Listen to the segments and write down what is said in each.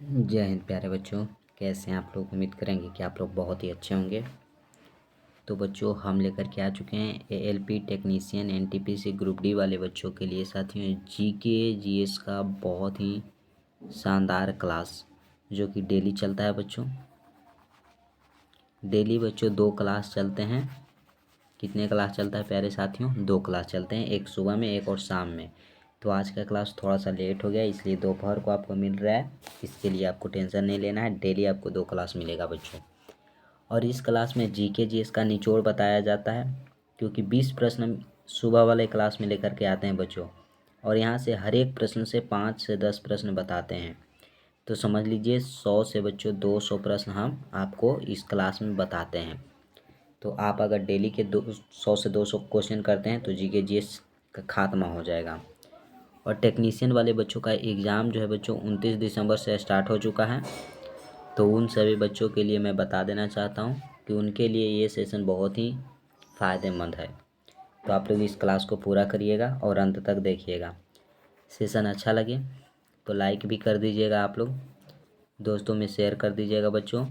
जय हिंद प्यारे बच्चों, कैसे हैं आप लोग। उम्मीद करेंगे कि आप लोग बहुत ही अच्छे होंगे। तो बच्चों, हम लेकर के आ चुके हैं ALP technician NTPC group D वाले बच्चों के लिए साथियों जीके जीएस का बहुत ही शानदार क्लास, जो कि डेली चलता है बच्चों। डेली बच्चों 2 क्लास चलते हैं। कितने क्लास चलता है प्यारे साथियों? 2 क्लास चलते हैं, एक सुबह में एक और शाम में। तो आज का क्लास थोड़ा सा लेट हो गया, इसलिए दोपहर को आपको मिल रहा है। इसके लिए आपको टेंशन नहीं लेना है, डेली आपको 2 क्लास मिलेगा बच्चों। और इस क्लास में जीके जीएस का निचोड़ बताया जाता है, क्योंकि 20 प्रश्न सुबह वाले क्लास में लेकर के आते हैं बच्चों, और यहाँ से हर एक प्रश्न से 5 से 10 प्रश्न बताते हैं। तो समझ लीजिए 100 से बच्चों 200 प्रश्न हम आपको इस क्लास में बताते हैं। तो आप अगर डेली के 100 से 200 क्वेश्चन करते हैं तो जीके जीएस का खात्मा हो जाएगा। और टेक्नीशियन वाले बच्चों का एग्ज़ाम जो है बच्चों 29 दिसंबर से स्टार्ट हो चुका है। तो उन सभी बच्चों के लिए मैं बता देना चाहता हूँ कि उनके लिए ये सेशन बहुत ही फ़ायदेमंद है। तो आप लोग इस क्लास को पूरा करिएगा और अंत तक देखिएगा। सेशन अच्छा लगे तो लाइक भी कर दीजिएगा, आप लोग दोस्तों में शेयर कर दीजिएगा बच्चों।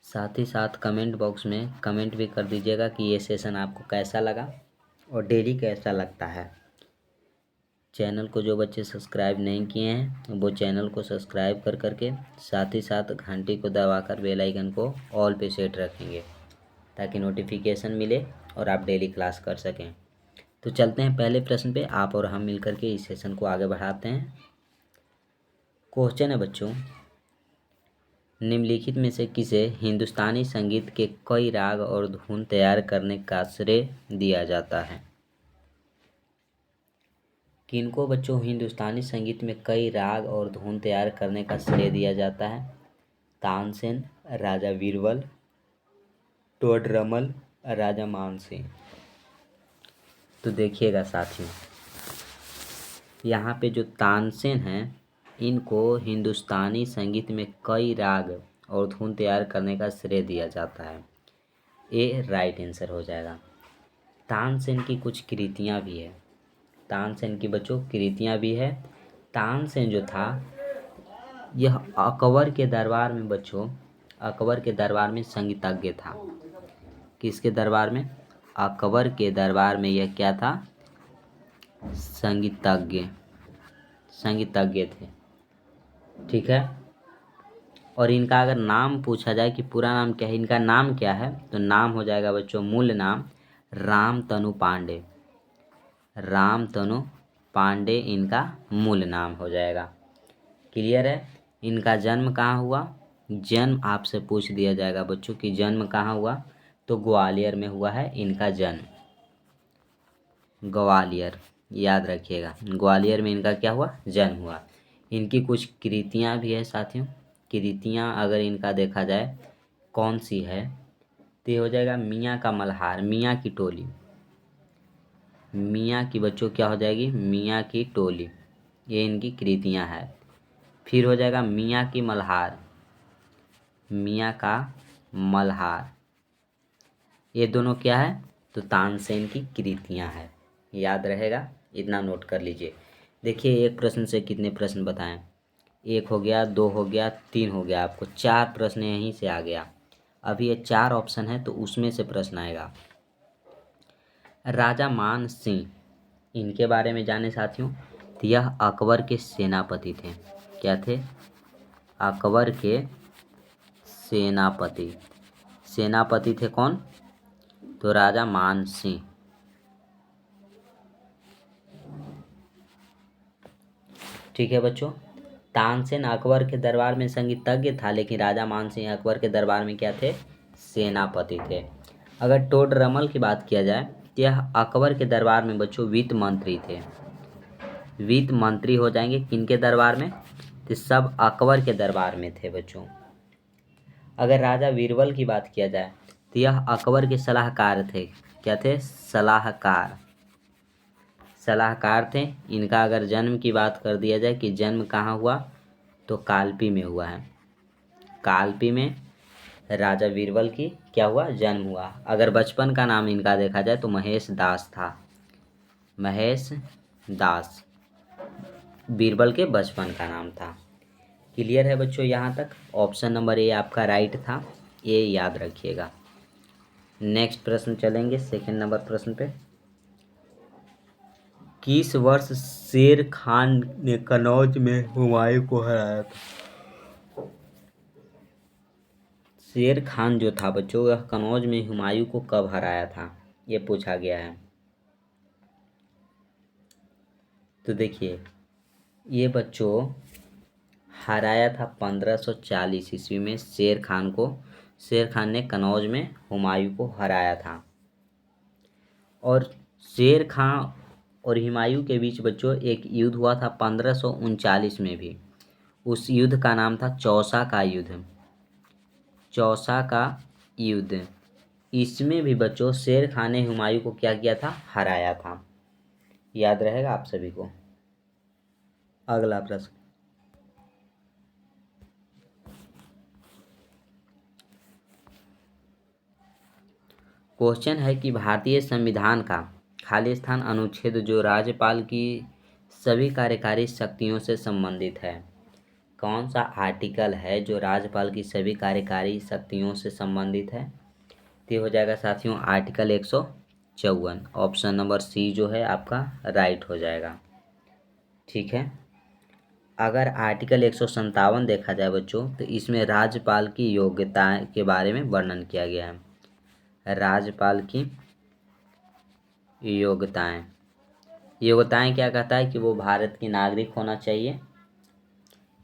साथ ही साथ कमेंट बॉक्स में कमेंट भी कर दीजिएगा कि ये सेशन आपको कैसा लगा और डेली कैसा लगता है। चैनल को जो बच्चे सब्सक्राइब नहीं किए हैं वो चैनल को सब्सक्राइब कर करके साथ ही साथ घंटी को दबाकर बेल आइकन को ऑल पे सेट रखेंगे, ताकि नोटिफिकेशन मिले और आप डेली क्लास कर सकें। तो चलते हैं पहले प्रश्न पे, आप और हम मिलकर के इस सेशन को आगे बढ़ाते हैं। क्वेश्चन है बच्चों, निम्नलिखित में से किसे हिंदुस्तानी संगीत के कई राग और धुन तैयार करने का श्रेय दिया जाता है? किनको बच्चों हिंदुस्तानी संगीत में कई राग और धुन तैयार करने का श्रेय दिया जाता है? तानसेन, राजा बीरबल, टोडरमल, राजा मानसिंह। तो देखिएगा साथियों, यहाँ पे जो तानसेन हैं इनको हिंदुस्तानी संगीत में कई राग और धुन तैयार करने का श्रेय दिया जाता है। ये राइट आंसर हो जाएगा। तानसेन की कुछ कृतियाँ भी है, तानसेन की बच्चों कृतियाँ भी है। तानसेन जो था यह अकबर के दरबार में बच्चों, अकबर के दरबार में संगीतज्ञ था। किसके दरबार में? अकबर के दरबार में यह क्या था? संगीतज्ञ, संगीतज्ञ थे। ठीक है। और इनका अगर नाम पूछा जाए कि पूरा नाम क्या है, इनका नाम क्या है, तो नाम हो जाएगा बच्चों, मूल नाम रामतनु पांडे। रामतनु पांडे इनका मूल नाम हो जाएगा। क्लियर है। इनका जन्म कहाँ हुआ? जन्म आपसे पूछ दिया जाएगा बच्चों कि जन्म कहाँ हुआ, तो ग्वालियर में हुआ है इनका जन्म। ग्वालियर, याद रखिएगा, ग्वालियर में इनका क्या हुआ? जन्म हुआ। इनकी कुछ कृतियाँ भी है साथियों। कृतियाँ अगर इनका देखा जाए कौन सी है, तो ये हो जाएगा मियाँ का मल्हार, मियाँ की टोली। मियाँ की बच्चों क्या हो जाएगी? मियाँ की टोली, ये इनकी कृतियाँ है। फिर हो जाएगा मियाँ की मल्हार, मियाँ का मल्हार। ये दोनों क्या है? तो तानसेन की कृतियाँ है। याद रहेगा, इतना नोट कर लीजिए। देखिए एक प्रश्न से कितने प्रश्न बताएं? 1 हो गया, 2 हो गया, 3 हो गया, आपको 4 प्रश्न यहीं से आ गया। अभी ये 4 ऑप्शन है तो उसमें से प्रश्न आएगा। राजा मान सिंह, इनके बारे में जाने साथियों, तो यह अकबर के सेनापति थे। क्या थे? अकबर के सेनापति। सेनापति थे कौन? तो राजा मान सिंह। ठीक है बच्चों। तानसेन अकबर के दरबार में संगीतज्ञ था, लेकिन राजा मान सिंह अकबर के दरबार में क्या थे? सेनापति थे। अगर टोडरमल की बात किया जाए तो यह अकबर के दरबार में बच्चों वित्त मंत्री थे। वित्त मंत्री हो जाएंगे किनके दरबार में? तो सब अकबर के दरबार में थे बच्चों। अगर राजा बीरबल की बात किया जाए तो यह अकबर के सलाहकार थे। क्या थे? सलाहकार, सलाहकार थे। इनका अगर जन्म की बात कर दिया जाए कि जन्म कहाँ हुआ, तो कालपी में हुआ है। कालपी में राजा बीरबल की क्या हुआ? जन्म हुआ। अगर बचपन का नाम इनका देखा जाए तो महेश दास था। महेश दास बीरबल के बचपन का नाम था। क्लियर है बच्चों यहाँ तक? ऑप्शन नंबर ए आपका राइट था, ये याद रखिएगा। नेक्स्ट प्रश्न चलेंगे, सेकंड नंबर प्रश्न पे। किस वर्ष शेर खान ने कनौज में हुमायूं को हराया था? शेर खान जो था बच्चों, वह कनौज में हुमायूं को कब हराया था, ये पूछा गया है। तो देखिए, ये बच्चों हराया था 1540 ईस्वी में शेर खान को। शेर खान ने कनौज में हुमायूं को हराया था। और शेर खान और हुमायूं के बीच बच्चों एक युद्ध हुआ था 1539 में भी। उस युद्ध का नाम था चौसा का युद्ध। चौसा का युद्ध, इसमें भी बच्चों शेर खान ने हुमायूं को क्या किया था, हराया था। याद रहेगा आप सभी को। अगला प्रश्न, क्वेश्चन है कि भारतीय संविधान का खालिस्तान अनुच्छेद जो राज्यपाल की सभी कार्यकारी शक्तियों से संबंधित है, कौन सा आर्टिकल है जो राज्यपाल की सभी कार्यकारी शक्तियों से संबंधित है? तो ये हो जाएगा साथियों आर्टिकल 154। ऑप्शन नंबर सी जो है आपका राइट हो जाएगा। ठीक है। अगर आर्टिकल 157 देखा जाए बच्चों, तो इसमें राज्यपाल की योग्यता के बारे में वर्णन किया गया है। राज्यपाल की योग्यताएं, योग्यताएं क्या कहता है कि वो भारत की नागरिक होना चाहिए।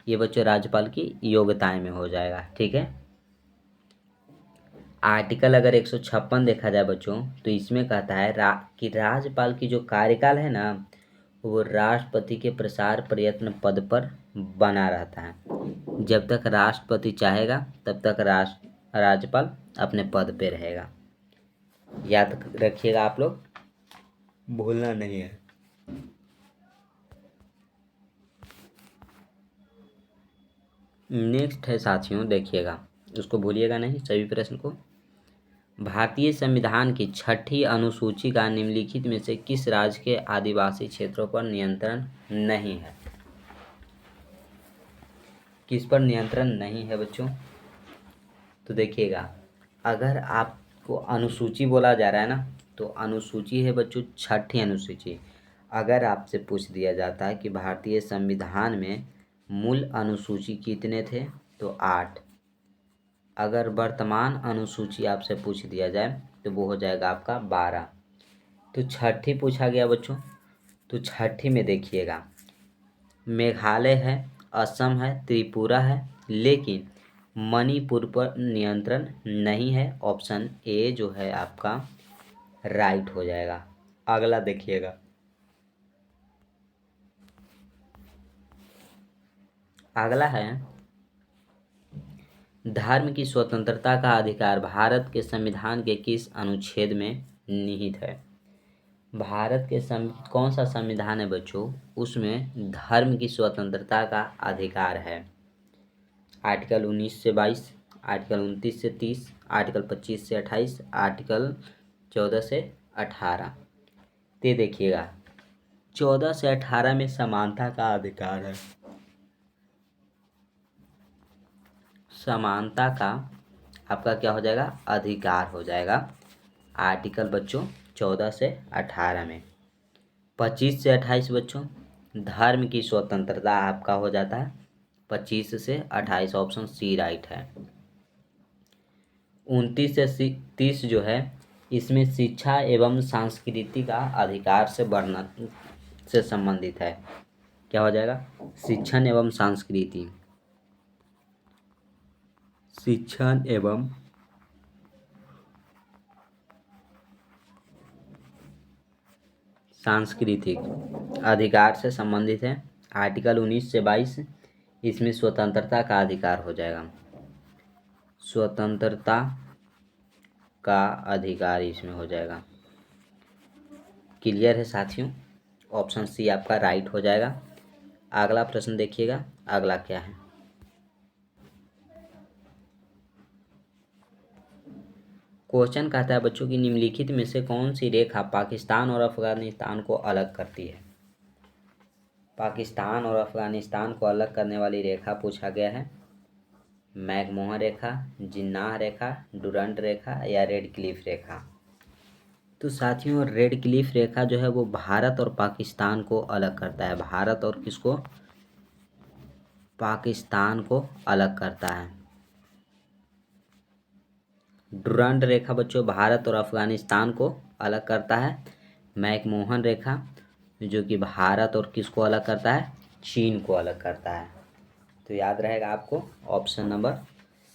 ये बच्चों राज्यपाल की योग्यताएं में हो जाएगा। ठीक है। आर्टिकल अगर 156 देखा जाए बच्चों, तो इसमें कहता है कि राज्यपाल की जो कार्यकाल है ना, वो राष्ट्रपति के प्रसार प्रयत्न पद पर बना रहता है। जब तक राष्ट्रपति चाहेगा तब तक राज्यपाल अपने पद पे रहेगा। याद रखिएगा आप लोग, भूलना नहीं है। नेक्स्ट है साथियों, देखिएगा, उसको भूलिएगा नहीं सभी प्रश्न को। भारतीय संविधान की 6ठी अनुसूची का निम्नलिखित में से किस राज्य के आदिवासी क्षेत्रों पर नियंत्रण नहीं है? किस पर नियंत्रण नहीं है बच्चों? तो देखिएगा, अगर आपको अनुसूची बोला जा रहा है ना, तो अनुसूची है बच्चों 6ठी अनुसूची। अगर आपसे पूछ दिया जाता है कि भारतीय संविधान में मूल अनुसूची कितने थे, तो 8। अगर वर्तमान अनुसूची आपसे पूछ दिया जाए तो वो हो जाएगा आपका 12। तो 6ठी पूछा गया बच्चों, तो 6ठी में देखिएगा, मेघालय है, असम है, त्रिपुरा है, लेकिन मणिपुर पर नियंत्रण नहीं है। ऑप्शन ए जो है आपका राइट हो जाएगा। अगला देखिएगा, अगला है धर्म की स्वतंत्रता का अधिकार भारत के संविधान के किस अनुच्छेद में निहित है? भारत के कौन सा संविधान है बच्चों, उसमें धर्म की स्वतंत्रता का अधिकार है? आर्टिकल 19 से 22, आर्टिकल 29 से 30, आर्टिकल 25 से 28, आर्टिकल 14 से 18। ते देखिएगा, 14 से 18 में समानता का अधिकार है। समानता का आपका क्या हो जाएगा, अधिकार हो जाएगा। आर्टिकल बच्चों 14 से 18 में। 25 से 28 बच्चों धर्म की स्वतंत्रता आपका हो जाता है 25 से 28। ऑप्शन सी राइट है। 29 से 30 जो है, इसमें शिक्षा एवं संस्कृति का अधिकार से वर्णन से संबंधित है। क्या हो जाएगा, शिक्षण एवं संस्कृति, शिक्षण एवं सांस्कृतिक अधिकार से संबंधित है। आर्टिकल 19 से 22, इसमें स्वतंत्रता का अधिकार हो जाएगा। स्वतंत्रता का अधिकार इसमें हो जाएगा। क्लियर है साथियों? ऑप्शन सी आपका राइट हो जाएगा। अगला प्रश्न देखिएगा, अगला क्या है। क्वेश्चन कहता है बच्चों की निम्नलिखित में से कौन सी रेखा पाकिस्तान और अफगानिस्तान को अलग करती है? पाकिस्तान और अफ़गानिस्तान को अलग करने वाली रेखा पूछा गया है। मैकमोहन रेखा, जिन्नाह रेखा, डुरंट रेखा या रेड क्लिफ रेखा। तो साथियों रेड क्लिफ रेखा जो है वो भारत और पाकिस्तान को अलग करता है। भारत और किसको? पाकिस्तान को अलग करता है। डुरंट रेखा बच्चों भारत और अफगानिस्तान को अलग करता है। मैकमोहन रेखा जो कि भारत और किसको अलग करता है? चीन को अलग करता है। तो याद रहेगा आपको ऑप्शन नंबर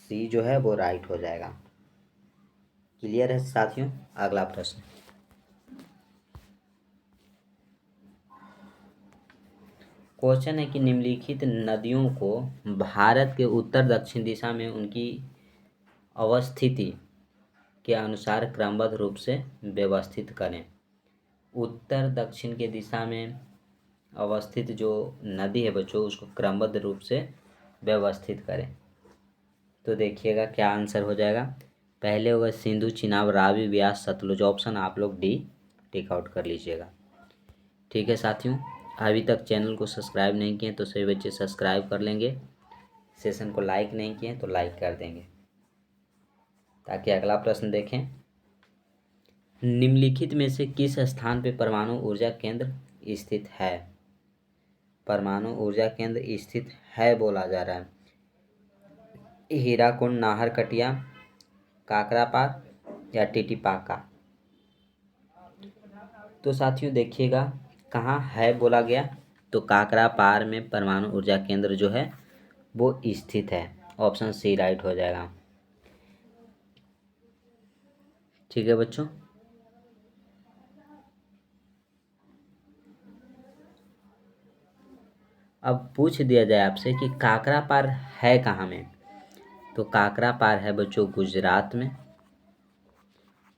सी जो है वो राइट हो जाएगा। क्लियर है साथियों? अगला प्रश्न, क्वेश्चन है कि निम्नलिखित नदियों को भारत के उत्तर दक्षिण दिशा में उनकी अवस्थिति के अनुसार क्रमबद्ध रूप से व्यवस्थित करें। उत्तर दक्षिण के दिशा में अवस्थित जो नदी है बच्चों उसको क्रमबद्ध रूप से व्यवस्थित करें। तो देखिएगा क्या आंसर हो जाएगा। पहले होगा सिंधु, चिनाब, रावी, व्यास, सतलुज। ऑप्शन आप लोग डी टिक आउट कर लीजिएगा। ठीक है साथियों, अभी तक चैनल को सब्सक्राइब नहीं किए तो सभी बच्चे सब्सक्राइब कर लेंगे। सेशन को लाइक नहीं किए तो लाइक कर देंगे। ताकि अगला प्रश्न देखें। निम्नलिखित में से किस स्थान पर परमाणु ऊर्जा केंद्र स्थित है? परमाणु ऊर्जा केंद्र स्थित है बोला जा रहा है। हीराकुंड, नाहरकटिया, काकरापार या टिटीपाका। तो साथियों देखिएगा कहाँ है बोला गया, तो काकरापार में परमाणु ऊर्जा केंद्र जो है वो स्थित है। ऑप्शन सी राइट हो जाएगा। ठीक है बच्चों, अब पूछ दिया जाए आपसे कि काकरापार है कहाँ में, तो काकरापार है बच्चों गुजरात में।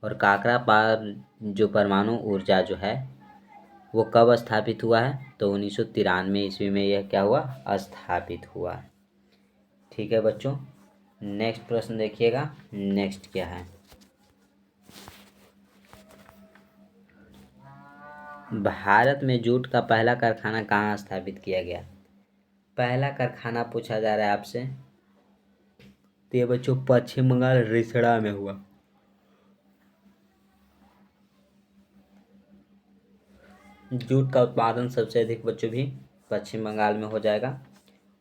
और काकरापार जो परमाणु ऊर्जा जो है वो कब स्थापित हुआ है, तो 1993 ईस्वी में यह क्या हुआ? स्थापित हुआ। ठीक है बच्चों, नेक्स्ट प्रश्न देखिएगा। नेक्स्ट क्या है? भारत में जूट का पहला कारखाना कहाँ स्थापित किया गया? पहला कारखाना पूछा जा रहा है आपसे, तो ये बच्चों पश्चिम बंगाल रिसड़ा में हुआ। जूट का उत्पादन सबसे अधिक बच्चों भी पश्चिम बंगाल में हो जाएगा।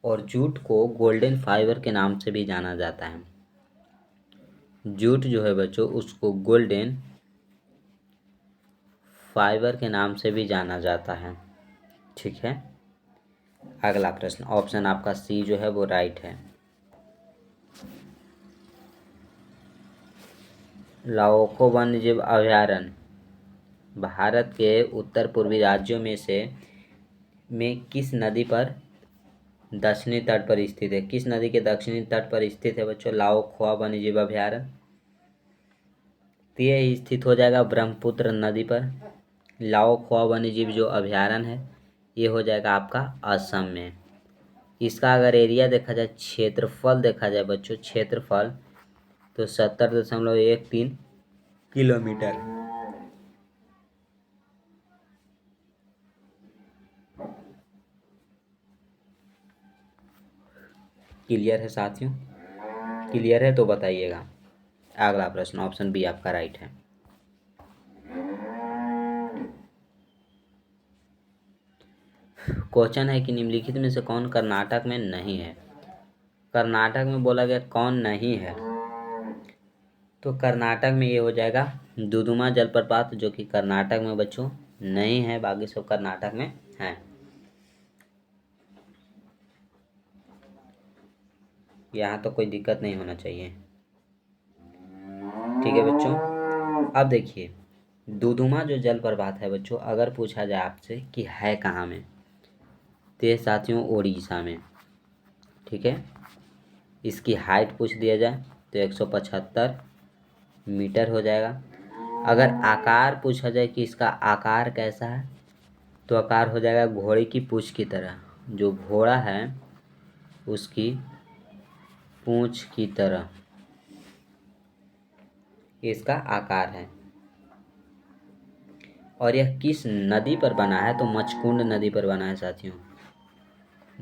और जूट को गोल्डन फाइबर के नाम से भी जाना जाता है। जूट जो है बच्चों उसको गोल्डन फाइबर के नाम से भी जाना जाता है। ठीक है, अगला प्रश्न, ऑप्शन आपका सी जो है वो राइट है। लाओको वन्यजीव अभयारण्य भारत के उत्तर पूर्वी राज्यों में किस नदी पर दक्षिणी तट पर स्थित है? किस नदी के दक्षिणी तट पर स्थित है बच्चों लाओखोआ वन्यजीव अभयारण्य? तो ये स्थित हो जाएगा ब्रह्मपुत्र नदी पर। लाओखोआ वन्यजीव जो अभयारण्य है ये हो जाएगा आपका असम में। इसका अगर एरिया देखा जाए, क्षेत्रफल देखा जाए बच्चों, क्षेत्रफल तो 70.13 किलोमीटर। क्लियर है साथियों? क्लियर है तो बताइएगा। अगला प्रश्न, ऑप्शन बी आपका राइट है। क्वेश्चन है कि निम्नलिखित में से कौन कर्नाटक में नहीं है? कर्नाटक में बोला गया कौन नहीं है, तो कर्नाटक में ये हो जाएगा दुदुमा जलप्रपात जो कि कर्नाटक में बच्चों नहीं है, बाकी सब कर्नाटक में है। यहाँ तो कोई दिक्कत नहीं होना चाहिए। ठीक है बच्चों, अब देखिए दुदुमा जो जलप्रपात है बच्चों अगर पूछा जाए आपसे कि है कहाँ में, तो ये साथियों उड़ीसा में। ठीक है, इसकी हाइट पूछ दिया जाए तो 175 मीटर हो जाएगा। अगर आकार पूछा जाए कि इसका आकार कैसा है, तो आकार हो जाएगा घोड़े की पूंछ की तरह। जो घोड़ा है उसकी पूंछ की तरह इसका आकार है। और यह किस नदी पर बना है, तो मचकुंड नदी पर बना है साथियों।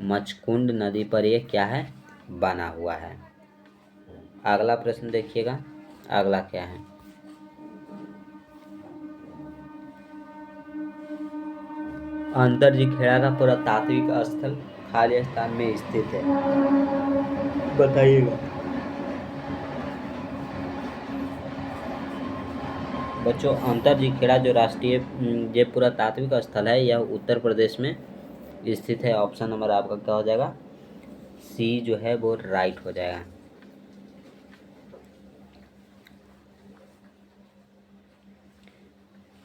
मचकुंड नदी पर ये क्या है, बना हुआ है। अगला प्रश्न देखिएगा, अगला क्या है। अंतरजीखेड़ा का पुरातात्विक स्थल खाली स्थान में स्थित है, बताइएगा। बच्चों, अंतरजीखेड़ा जो राष्ट्रीय ये पुरातात्विक स्थल है, यह उत्तर प्रदेश में स्थित है। ऑप्शन नंबर आपका क्या हो जाएगा, सी जो है वो राइट हो जाएगा।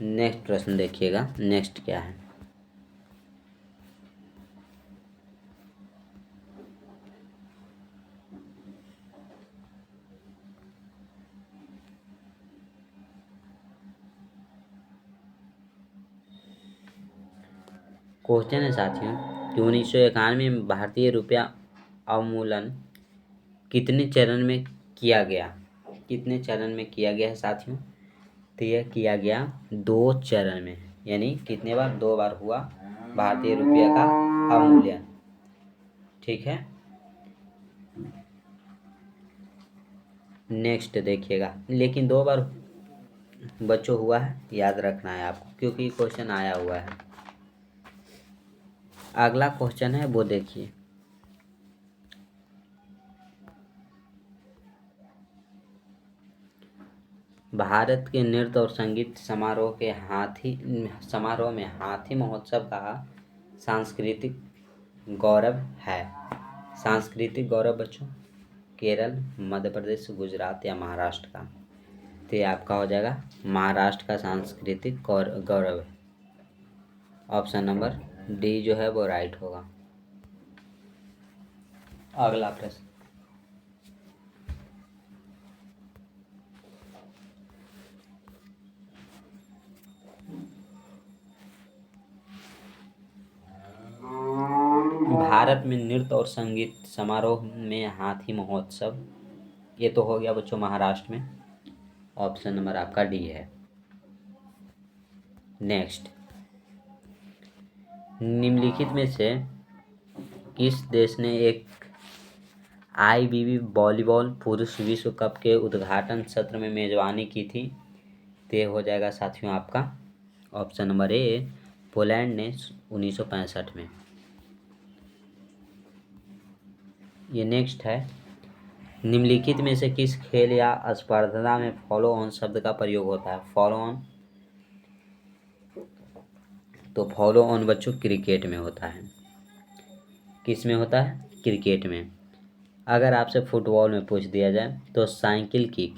नेक्स्ट प्रश्न देखिएगा, नेक्स्ट क्या है। क्वेश्चन है साथियों कि 1991 में भारतीय रुपया अवमूल्यन कितने चरण में किया गया, कितने चरण में किया गया है साथियों। तो यह किया गया 2 चरण में, यानी कितने बार, 2 बार हुआ भारतीय रुपया का अवमूल्यन। ठीक है, नेक्स्ट देखिएगा, लेकिन 2 बार बच्चों हुआ है, याद रखना है आपको, क्योंकि क्वेश्चन आया हुआ है। अगला क्वेश्चन है वो देखिए, भारत के नृत्य और संगीत समारोह में हाथी महोत्सव का सांस्कृतिक गौरव है। सांस्कृतिक गौरव बच्चों, केरल, मध्य प्रदेश, गुजरात या महाराष्ट्र का। तो ये आपका हो जाएगा महाराष्ट्र का सांस्कृतिक गौरव है। ऑप्शन नंबर डी जो है वो राइट होगा। अगला प्रश्न, भारत में नृत्य और संगीत समारोह में हाथी महोत्सव, ये तो हो गया बच्चों महाराष्ट्र में। ऑप्शन नंबर आपका डी है। नेक्स्ट, निम्नलिखित में से किस देश ने एक आईबीबी वॉलीबॉल पुरुष विश्व कप के उद्घाटन सत्र में मेजबानी की थी। तो हो जाएगा साथियों आपका ऑप्शन नंबर ए, पोलैंड ने 1965 में। ये नेक्स्ट है, निम्नलिखित में से किस खेल या स्पर्धा में फॉलो ऑन शब्द का प्रयोग होता है। फॉलो ऑन, तो फॉलो ऑन बच्चों क्रिकेट में होता है। किस में होता है, क्रिकेट में। अगर आपसे फुटबॉल में पूछ दिया जाए तो साइकिल किक,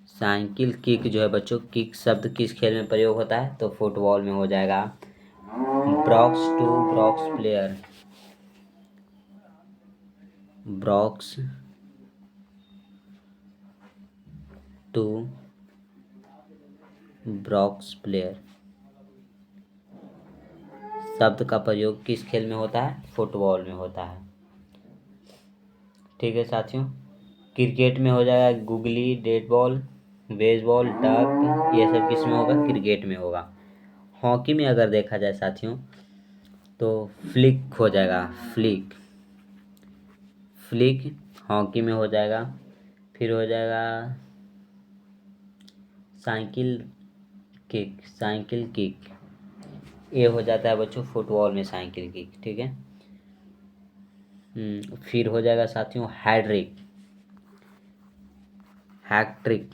साइकिल किक जो है बच्चों, किक शब्द किस खेल में प्रयोग होता है, तो फुटबॉल में हो जाएगा ब्रॉक्स टू ब्रॉक्स प्लेयर, ब्रॉक्स टू ब्रॉक्स प्लेयर शब्द का प्रयोग किस खेल में होता है, फुटबॉल में होता है। ठीक है साथियों, क्रिकेट में हो जाएगा googly, dead ball, baseball, duck, ये सब किस में होगा, क्रिकेट में होगा। हॉकी में अगर देखा जाए साथियों तो फ्लिक हो जाएगा, फ्लिक, फ्लिक हॉकी में हो जाएगा। फिर हो जाएगा साइकिल किक, साइकिल किक ये हो जाता है बच्चों फुटबॉल में, साइकिल किक। ठीक है, फिर हो जाएगा साथियों हैट्रिक, हैट्रिक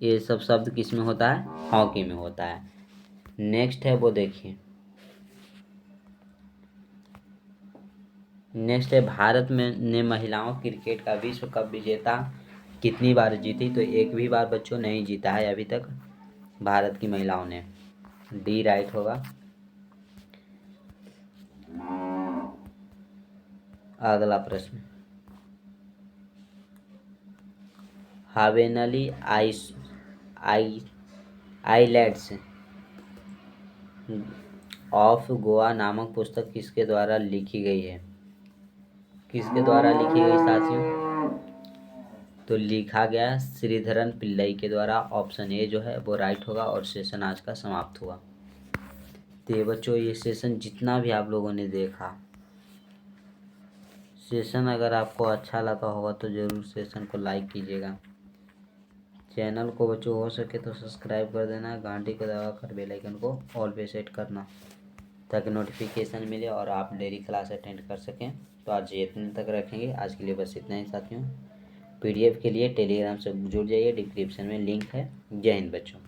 ये सब शब्द किस में होता है, हॉकी में होता है। नेक्स्ट है वो देखिए, नेक्स्ट है भारत में ने महिलाओं क्रिकेट का विश्व कप विजेता कितनी बार जीती। तो एक भी बार बच्चों नहीं जीता है अभी तक भारत की महिलाओं ने। डी राइट होगा। अगला प्रश्न, हावेनली आइलैंड्स ऑफ गोवा नामक पुस्तक किसके द्वारा लिखी गई है। किसके द्वारा लिखी गई साथियों, तो लिखा गया श्रीधरन पिल्लई के द्वारा। ऑप्शन ए जो है वो राइट होगा और सेशन आज का समाप्त हुआ। तो बच्चों ये सेशन जितना भी आप लोगों ने देखा, सेशन अगर आपको अच्छा लगा होगा तो ज़रूर सेशन को लाइक कीजिएगा। चैनल को बच्चों हो सके तो सब्सक्राइब कर देना, घंटी को दबाकर बेल आइकन को ऑल पे सेट करना ताकि नोटिफिकेशन मिले और आप डेली क्लास अटेंड कर सकें। तो आज ये इतने तक रखेंगे, आज के लिए बस इतना ही साथियों। PDF के लिए टेलीग्राम से जुड़ जाइए, डिस्क्रिप्शन में लिंक है। जय हिंद बच्चों।